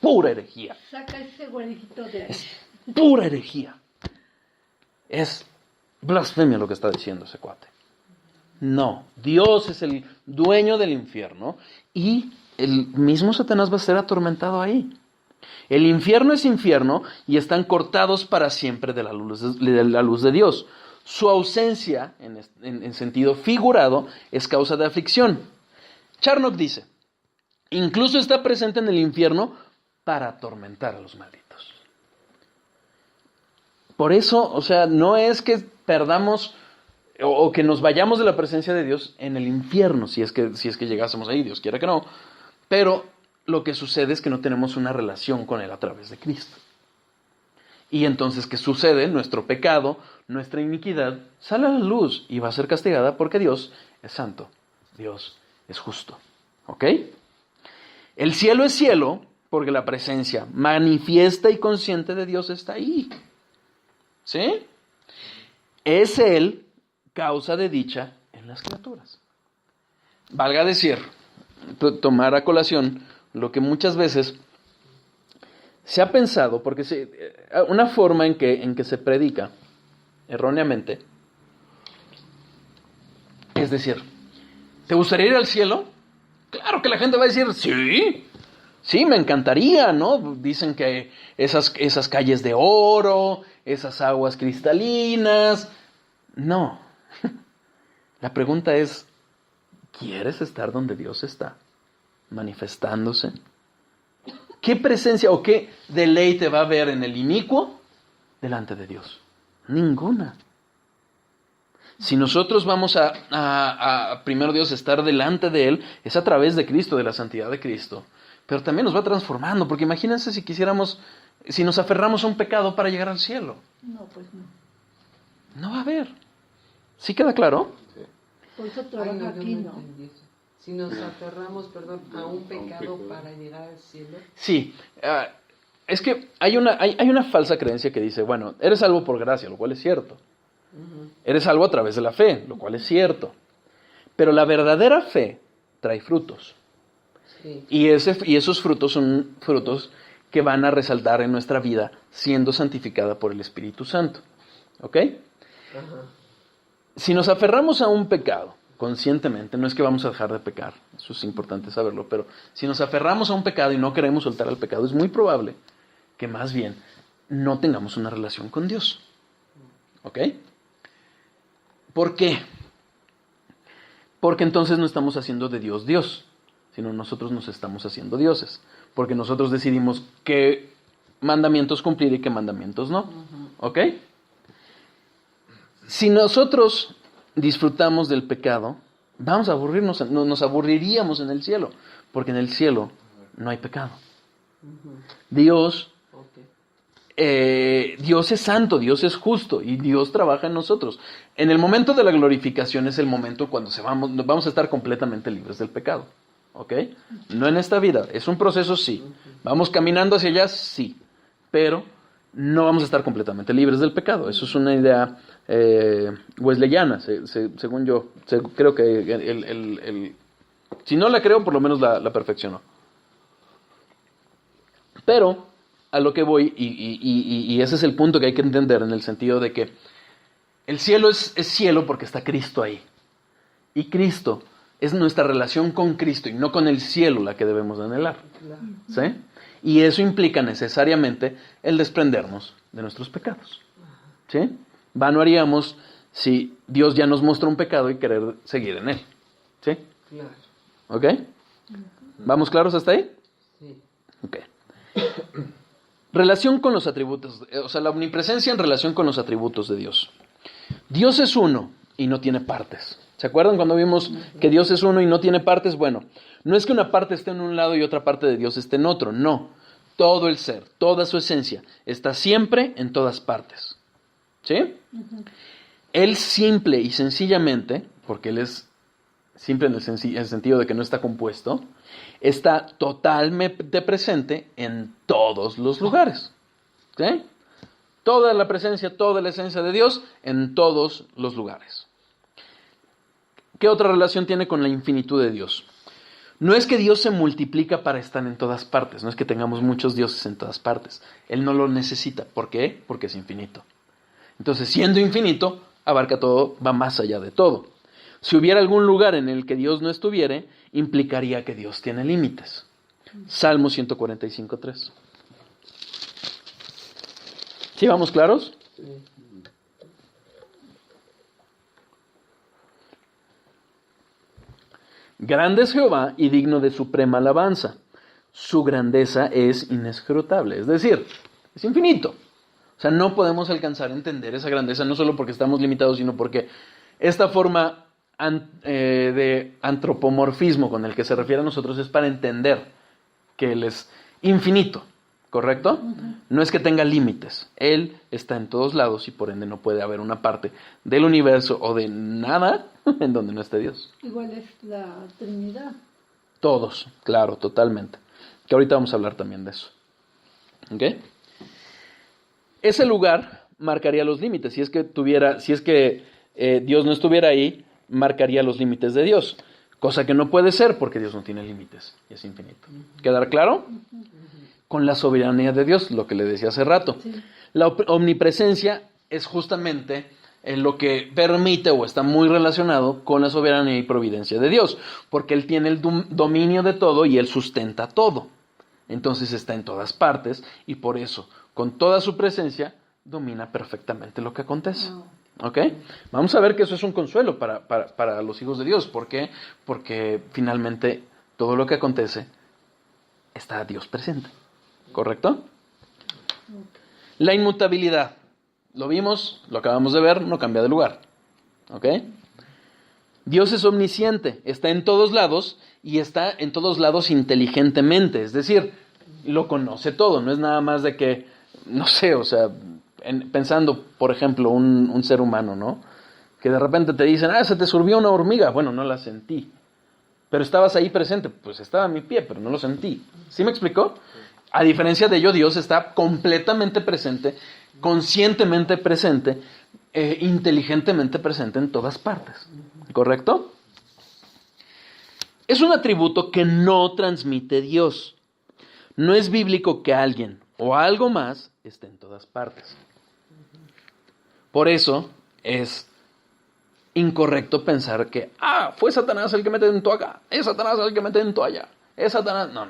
pura herejía. Saca ese güerito de ahí. Es pura herejía. Es blasfemia lo que está diciendo ese cuate. No, Dios es el dueño del infierno y el mismo Satanás va a ser atormentado ahí. El infierno es infierno y están cortados para siempre de la luz de Dios. Su ausencia, en sentido figurado, es causa de aflicción. Charnock dice, incluso está presente en el infierno para atormentar a los malditos. Por eso, o sea, no es que perdamos o que nos vayamos de la presencia de Dios en el infierno, si es que llegásemos ahí, Dios quiera que no, pero lo que sucede es que no tenemos una relación con Él a través de Cristo. Y entonces, ¿qué sucede? Nuestro pecado, nuestra iniquidad, sale a la luz y va a ser castigada porque Dios es santo, Dios es justo. ¿Ok? El cielo es cielo porque la presencia manifiesta y consciente de Dios está ahí. ¿Sí? Es Él causa de dicha en las criaturas. Valga decir, tomar a colación lo que muchas veces se ha pensado, porque una forma en que se predica erróneamente, es decir, ¿te gustaría ir al cielo? Claro que la gente va a decir, sí, me encantaría, ¿no? Dicen que esas calles de oro, esas aguas cristalinas. No. La pregunta es, ¿quieres estar donde Dios está? Manifestándose. ¿Qué presencia o qué deleite va a haber en el inicuo delante de Dios? Ninguna. Si nosotros vamos a primero Dios estar delante de Él, es a través de Cristo, de la santidad de Cristo. Pero también nos va transformando, porque imagínense si nos aferramos a un pecado para llegar al cielo. No, pues no. No va a haber. ¿Sí queda claro? Sí. Por eso trabaja aquí, ¿no? Si nos aferramos, a un pecado para llegar al cielo. Sí, es que hay una falsa creencia que dice, bueno, eres salvo por gracia, lo cual es cierto. Uh-huh. Eres salvo a través de la fe, lo cual es cierto. Pero la verdadera fe trae frutos. Sí. Y esos frutos son frutos que van a resaltar en nuestra vida siendo santificada por el Espíritu Santo. ¿Ok? Uh-huh. Si nos aferramos a un pecado conscientemente, no es que vamos a dejar de pecar, eso es importante saberlo, pero si nos aferramos a un pecado y no queremos soltar al pecado, es muy probable que más bien no tengamos una relación con Dios. ¿Ok? ¿Por qué? Porque entonces no estamos haciendo de Dios Dios, sino nosotros nos estamos haciendo dioses, porque nosotros decidimos qué mandamientos cumplir y qué mandamientos no. ¿Ok? Si nosotros disfrutamos del pecado, vamos a aburrirnos, nos aburriríamos en el cielo, porque en el cielo no hay pecado. Dios es santo, Dios es justo y Dios trabaja en nosotros. En el momento de la glorificación es el momento cuando vamos a estar completamente libres del pecado. ¿Ok? No en esta vida, es un proceso, sí. Vamos caminando hacia allá, sí. Pero no vamos a estar completamente libres del pecado. Eso es una idea wesleyana, según yo. Creo que si no la creo, por lo menos la perfeccionó. Pero a lo que voy, y ese es el punto que hay que entender, en el sentido de que el cielo es cielo porque está Cristo ahí. Y Cristo es nuestra relación con Cristo y no con el cielo la que debemos anhelar. ¿Sí? Y eso implica necesariamente el desprendernos de nuestros pecados. ¿Sí? Vano haríamos si Dios ya nos muestra un pecado y querer seguir en él. ¿Sí? Claro. ¿Ok? ¿Vamos claros hasta ahí? Sí. Ok. Relación con los atributos, o sea, la omnipresencia en relación con los atributos de Dios. Dios es uno y no tiene partes. ¿Se acuerdan cuando vimos que Dios es uno y no tiene partes? Bueno, no es que una parte esté en un lado y otra parte de Dios esté en otro, no. Todo el ser, toda su esencia, está siempre en todas partes. ¿Sí? Él simple y sencillamente, porque Él es simple en el sentido de que no está compuesto, está totalmente presente en todos los lugares. ¿Sí? Toda la presencia, toda la esencia de Dios en todos los lugares. ¿Qué otra relación tiene con la infinitud de Dios? No es que Dios se multiplica para estar en todas partes, no es que tengamos muchos dioses en todas partes. Él no lo necesita. ¿Por qué? Porque es infinito. Entonces, siendo infinito, abarca todo, va más allá de todo. Si hubiera algún lugar en el que Dios no estuviere, implicaría que Dios tiene límites. Salmo 145:3. ¿Sí vamos claros? Sí. Grande es Jehová y digno de suprema alabanza. Su grandeza es inescrutable, es decir, es infinito. O sea, no podemos alcanzar a entender esa grandeza, no solo porque estamos limitados, sino porque esta forma de antropomorfismo con el que se refiere a nosotros es para entender que Él es infinito, ¿correcto? No es que tenga límites. Él está en todos lados y por ende no puede haber una parte del universo o de nada en donde no esté Dios. Igual es la Trinidad. Todos, claro, totalmente. Que ahorita vamos a hablar también de eso. ¿Ok? Ese lugar marcaría los límites. Si es que Dios no estuviera ahí, marcaría los límites de Dios. Cosa que no puede ser porque Dios no tiene límites y es infinito. ¿Quedar claro? Con la soberanía de Dios, lo que le decía hace rato. Sí. La omnipresencia es justamente lo que permite o está muy relacionado con la soberanía y providencia de Dios, porque Él tiene el dominio de todo y Él sustenta todo. Entonces está en todas partes y por eso, con toda su presencia, domina perfectamente lo que acontece. Wow. ¿Ok? Vamos a ver que eso es un consuelo para los hijos de Dios. ¿Por qué? Porque finalmente todo lo que acontece está Dios presente. ¿Correcto? La inmutabilidad. Lo vimos, lo acabamos de ver, no cambia de lugar. ¿Ok? Dios es omnisciente, está en todos lados y está en todos lados inteligentemente. Es decir, lo conoce todo. No es nada más de que, no sé, o sea, pensando, por ejemplo, un ser humano, ¿no? Que de repente te dicen, se te surgió una hormiga. Bueno, no la sentí. Pero estabas ahí presente. Pues estaba a mi pie, pero no lo sentí. ¿Sí me explicó? A diferencia de ello, Dios está completamente presente, conscientemente presente, inteligentemente presente en todas partes. ¿Correcto? Es un atributo que no transmite Dios. No es bíblico que alguien o algo más esté en todas partes. Por eso es incorrecto pensar que, fue Satanás el que me tentó acá, es Satanás el que me tentó allá, es Satanás. No.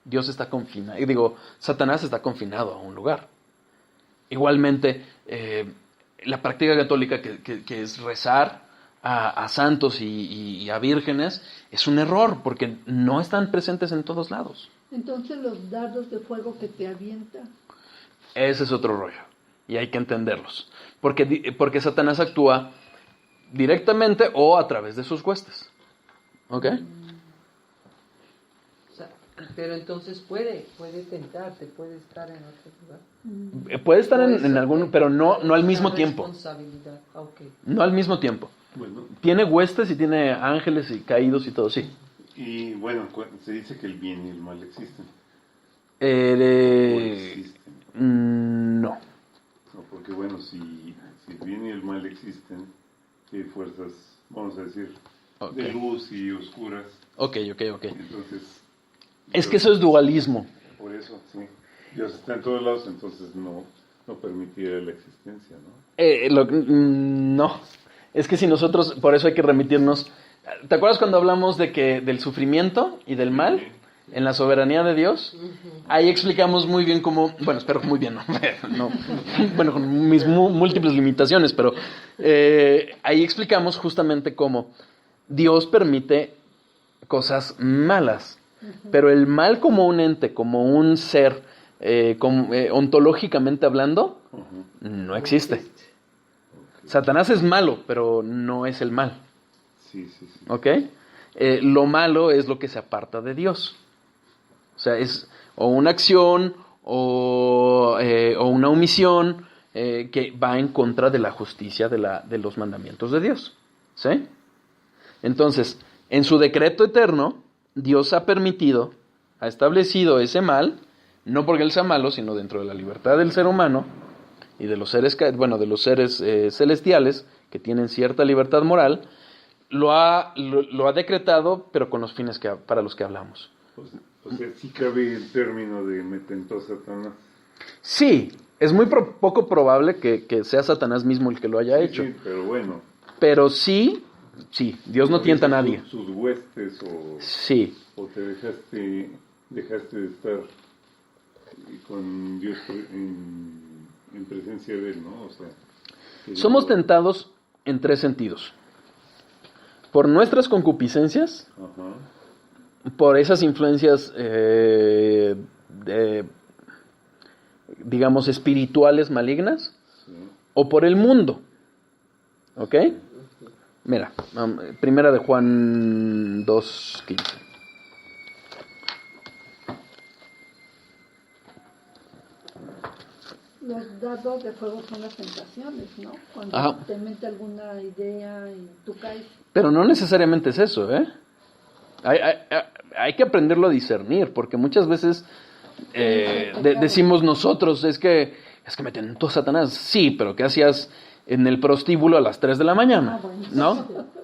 Dios está confinado, Satanás está confinado a un lugar. Igualmente, la práctica católica que es rezar a santos y a vírgenes es un error porque no están presentes en todos lados. Entonces los dardos de fuego que te avienta. Ese es otro rollo y hay que entenderlos. Porque Satanás actúa directamente o a través de sus huestes. ¿Ok? Pero entonces puede tentarte, puede estar en otro lugar. Puede estar en algún, pero no al mismo tiempo. Responsabilidad. Okay. No al mismo tiempo. Bueno, Tiene huestes y tiene ángeles y caídos y todo, sí. y bueno, se dice que el bien y el mal existen. No. No, porque bueno, si el bien y el mal existen, hay fuerzas, vamos a decir, de luz y oscuras. Ok. Entonces, Es que eso es dualismo. por eso, sí. Dios está en todos lados, entonces no permitiría la existencia, ¿no? No. Es que si nosotros, por eso hay que remitirnos. ¿Te acuerdas cuando hablamos del sufrimiento y del mal? En la soberanía de Dios. Ahí explicamos muy bien cómo, bueno, espero que muy bien, no, bueno, con mis múltiples limitaciones, pero ahí explicamos justamente cómo Dios permite cosas malas, pero el mal como un ente, como un ser, ontológicamente hablando, no existe. Satanás es malo, pero no es el mal. Sí. ¿Ok? Lo malo es lo que se aparta de Dios. O sea, es o una acción o una omisión que va en contra de la justicia de los mandamientos de Dios. ¿Sí? Entonces, en su decreto eterno, Dios ha establecido ese mal, no porque Él sea malo, sino dentro de la libertad del ser humano y de los seres, celestiales, que tienen cierta libertad moral, lo ha decretado, pero con los fines para los que hablamos. O sea, sí cabe el término de me tentó Satanás. Sí, es muy poco probable que sea Satanás mismo el que lo haya hecho. Sí, pero bueno. Pero sí, Dios no tienta a nadie. Sus huestes Sí. o te dejaste de estar con Dios en presencia de Él, ¿no? O sea, Somos tentados en 3 sentidos. Por nuestras concupiscencias, Ajá. por esas influencias, digamos, espirituales malignas, Sí. o por el mundo. ¿Ok? Mira, primera de Juan 2:15. Los dardos de fuego son las tentaciones, ¿no? Cuando Ajá. te mete alguna idea y tú caes. Pero no necesariamente es eso, ¿eh? Hay que aprenderlo a discernir, porque muchas veces decimos nosotros, es que me tentó Satanás. Sí, pero ¿qué hacías en el prostíbulo a las 3 de la mañana? Bueno. ¿No?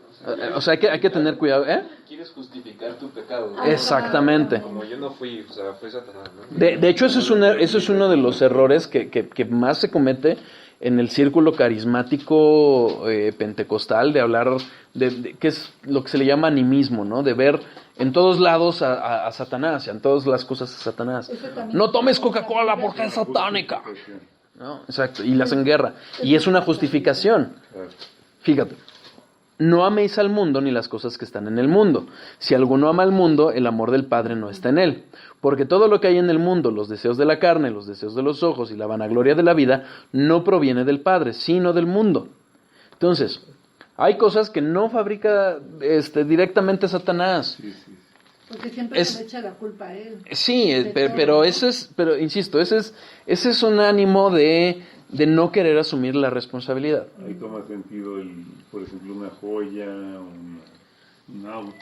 O sea, hay que tener cuidado, ¿eh? Quieres justificar tu pecado. Exactamente. Como yo no fui, o sea, fue Satanás, ¿no? De hecho, eso es uno de los errores que más se comete en el círculo carismático pentecostal, de hablar de qué es lo que se le llama animismo, ¿no? De ver en todos lados a Satanás, y en todas las cosas a Satanás. No tomes Coca-Cola porque es satánica, ¿no? Exacto, y la hacen guerra. Y es una justificación. Claro. Fíjate. No améis al mundo ni las cosas que están en el mundo. Si alguno ama al mundo, el amor del Padre no está en él. Porque todo lo que hay en el mundo, los deseos de la carne, los deseos de los ojos y la vanagloria de la vida, no proviene del Padre, sino del mundo. Entonces, hay cosas que no fabrica directamente Satanás. Sí, sí. Porque siempre se le echa la culpa a él. Sí, pero insisto, ese es un ánimo de no querer asumir la responsabilidad. Ahí toma sentido, por ejemplo, una joya, un auto.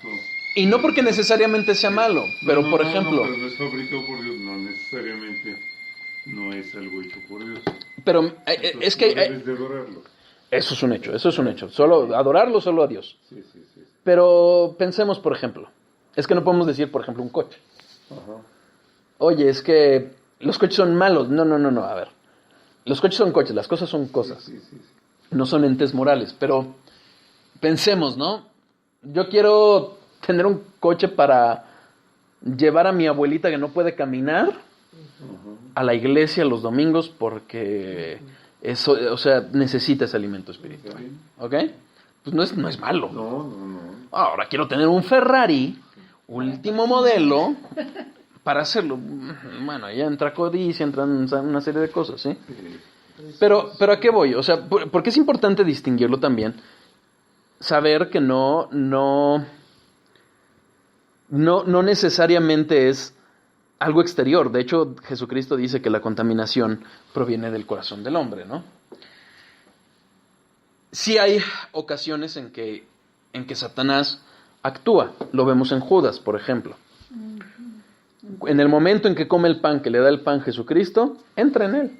Y no porque necesariamente sea malo, pero por ejemplo... pero no es fabricado por Dios, no necesariamente no es algo hecho por Dios. Pero Entonces, es que... no debes de adorarlo. Eso es un hecho. Solo adorarlo solo a Dios. Sí. Pero pensemos, por ejemplo, es que no podemos decir, por ejemplo, un coche. Ajá. Oye, es que los coches son malos. No, a ver. Los coches son coches, las cosas son cosas. Sí. No son entes morales, pero pensemos, ¿no? Yo quiero tener un coche para llevar a mi abuelita que no puede caminar a la iglesia los domingos porque eso, o sea, necesita ese alimento espiritual. ¿Ok? Pues no es malo. No. Ahora quiero tener un Ferrari, último modelo, para hacerlo. Bueno, ya entra codicia, entran una serie de cosas, ¿sí? Pero ¿a qué voy? O sea, porque es importante distinguirlo también. Saber que no necesariamente es algo exterior. De hecho, Jesucristo dice que la contaminación proviene del corazón del hombre, ¿no? Sí hay ocasiones en que Satanás actúa. Lo vemos en Judas, por ejemplo. En el momento en que come el pan, que le da el pan Jesucristo, entra en él.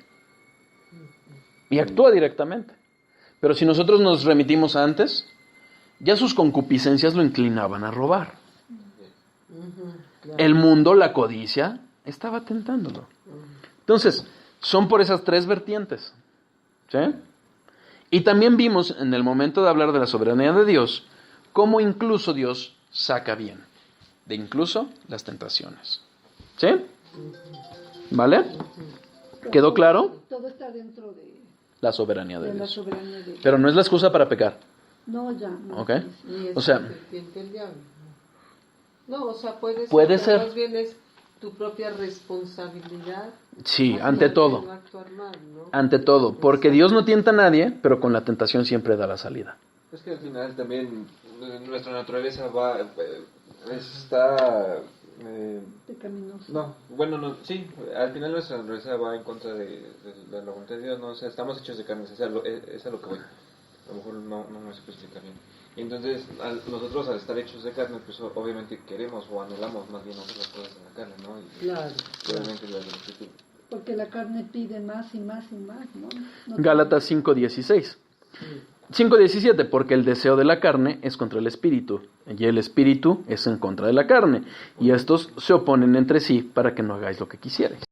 Y actúa directamente. Pero si nosotros nos remitimos antes, ya sus concupiscencias lo inclinaban a robar. El mundo, la codicia, estaba tentándolo. Entonces, son por esas 3 vertientes. ¿Sí? Y también vimos, en el momento de hablar de la soberanía de Dios, cómo incluso Dios saca bien de incluso las tentaciones. ¿Sí? ¿Vale? ¿Quedó claro? Todo está dentro de La soberanía de la Dios. soberanía de Dios. Pero no es la excusa para pecar. No, ya. No. ¿Ok? Ni es O sea, serpiente el diablo. No, o sea, puede Puede ser. ser. Más bien es tu propia responsabilidad. sí, Más ante bien todo. no actuar mal, ¿no? Ante todo. Porque Dios no tienta a nadie, pero con la tentación siempre da la salida. Es que al final también nuestra naturaleza está... Pecaminoso. no, bueno, no, sí, al final nuestra naturaleza va en contra de la voluntad de Dios, ¿no? O sea, estamos hechos de carne, es a lo que voy. A lo mejor no me supo explicar bien. Y entonces, nosotros al estar hechos de carne, pues obviamente queremos o anhelamos más bien hacer las cosas en la carne, ¿no? Y, Claro. obviamente las del espíritu. Porque la carne pide más y más y más, ¿no? Gálatas 5:16. 5:17, porque el deseo de la carne es contra el espíritu, y el espíritu es en contra de la carne, y estos se oponen entre sí para que no hagáis lo que quisierais.